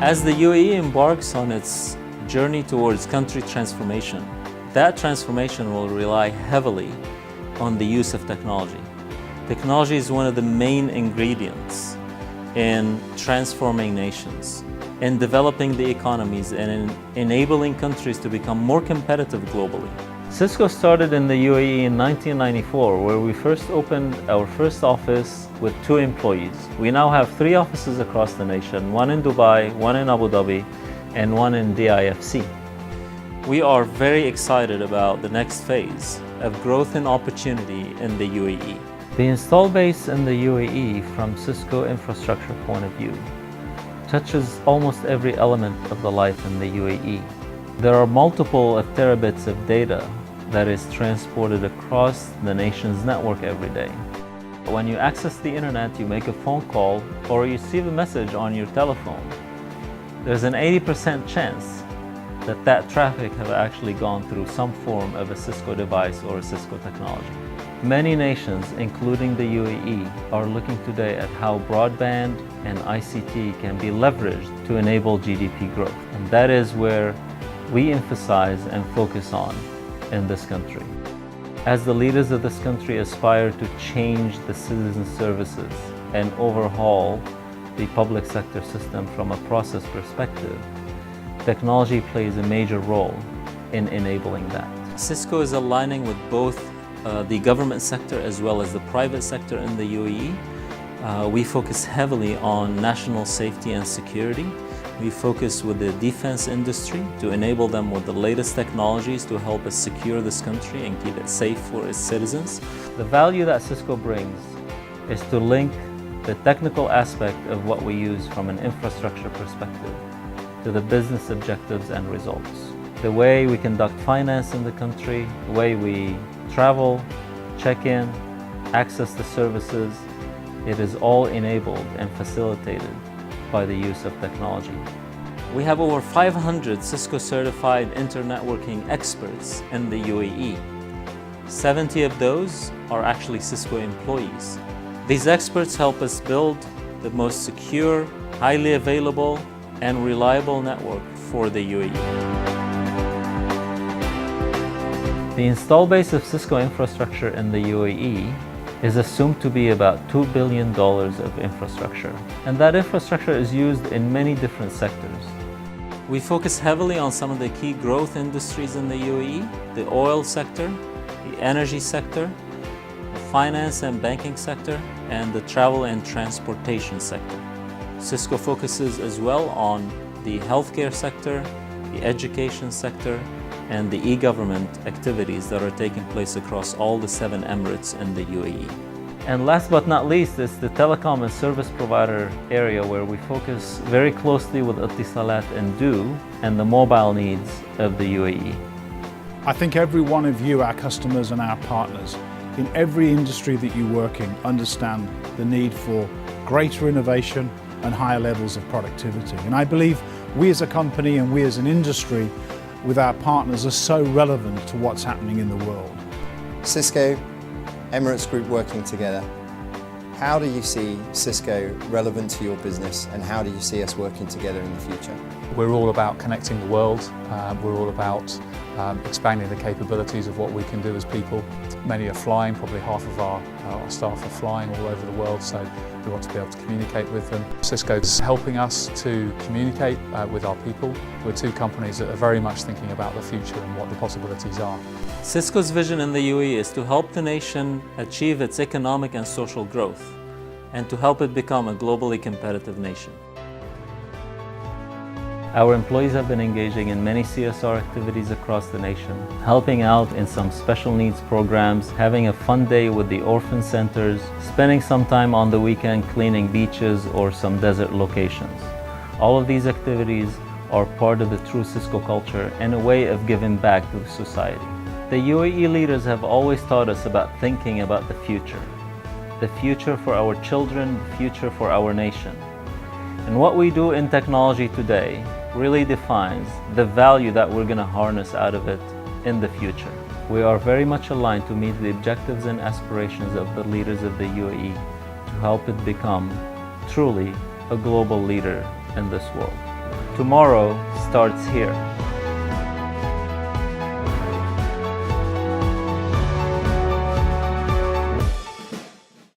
As the UAE embarks on its journey towards country transformation, that transformation will rely heavily on the use of technology. Technology is one of the main ingredients in transforming nations, in developing the economies, and in enabling countries to become more competitive globally. Cisco started in the UAE in 1994, where we first opened our first office with 2 employees. We now have 3 offices across the nation, one in Dubai, one in Abu Dhabi, and one in DIFC. We are very excited about the next phase of growth and opportunity in the UAE. The install base in the UAE from Cisco infrastructure point of view touches almost every element of the life in the UAE. There are multiple terabits of data that is transported across the nation's network every day. When you access the internet, you make a phone call or you receive a message on your telephone, there's an 80% chance that that traffic have actually gone through some form of a Cisco device or a Cisco technology. Many nations, including the UAE, are looking today at how broadband and ICT can be leveraged to enable GDP growth. And that is where we emphasize and focus on in this country. As the leaders of this country aspire to change the citizen services and overhaul the public sector system from a process perspective, technology plays a major role in enabling that. Cisco is aligning with both the government sector as well as the private sector in the UAE. We focus heavily on national safety and security. We focus with the defense industry to enable them with the latest technologies to help us secure this country and keep it safe for its citizens. The value that Cisco brings is to link the technical aspect of what we use from an infrastructure perspective to the business objectives and results. The way we conduct finance in the country, the way we travel, check in, access the services, it is all enabled and facilitated by the use of technology. We have over 500 Cisco certified internetworking experts in the UAE. 70 of those are actually Cisco employees. These experts help us build the most secure, highly available, and reliable network for the UAE. The install base of Cisco infrastructure in the UAE is assumed to be about $2 billion of infrastructure. And that infrastructure is used in many different sectors. We focus heavily on some of the key growth industries in the UAE, the oil sector, the energy sector, the finance and banking sector, and the travel and transportation sector. Cisco focuses as well on the healthcare sector, the education sector, and the e-government activities that are taking place across all the 7 emirates in the UAE. And last but not least is the telecom and service provider area, where we focus very closely with Etisalat and Du and the mobile needs of the UAE. I think every one of you, our customers and our partners, in every industry that you work in, understand the need for greater innovation and higher levels of productivity. And I believe we as a company and we as an industry with our partners are so relevant to what's happening in the world. Cisco, Emirates Group working together. How do you see Cisco relevant to your business, and how do you see us working together in the future? We're all about connecting the world. We're all about expanding the capabilities of what we can do as people. Many are flying, probably half of our staff are flying all over the world, so we want to be able to communicate with them. Cisco's helping us to communicate with our people. We're 2 companies that are very much thinking about the future and what the possibilities are. Cisco's vision in the UAE is to help the nation achieve its economic and social growth, and to help it become a globally competitive nation. Our employees have been engaging in many CSR activities across the nation, helping out in some special needs programs, having a fun day with the orphan centers, spending some time on the weekend cleaning beaches or some desert locations. All of these activities are part of the true Cisco culture and a way of giving back to society. The UAE leaders have always taught us about thinking about the future for our children, the future for our nation. And what we do in technology today really defines the value that we're going to harness out of it in the future. We are very much aligned to meet the objectives and aspirations of the leaders of the UAE to help it become truly a global leader in this world. Tomorrow starts here.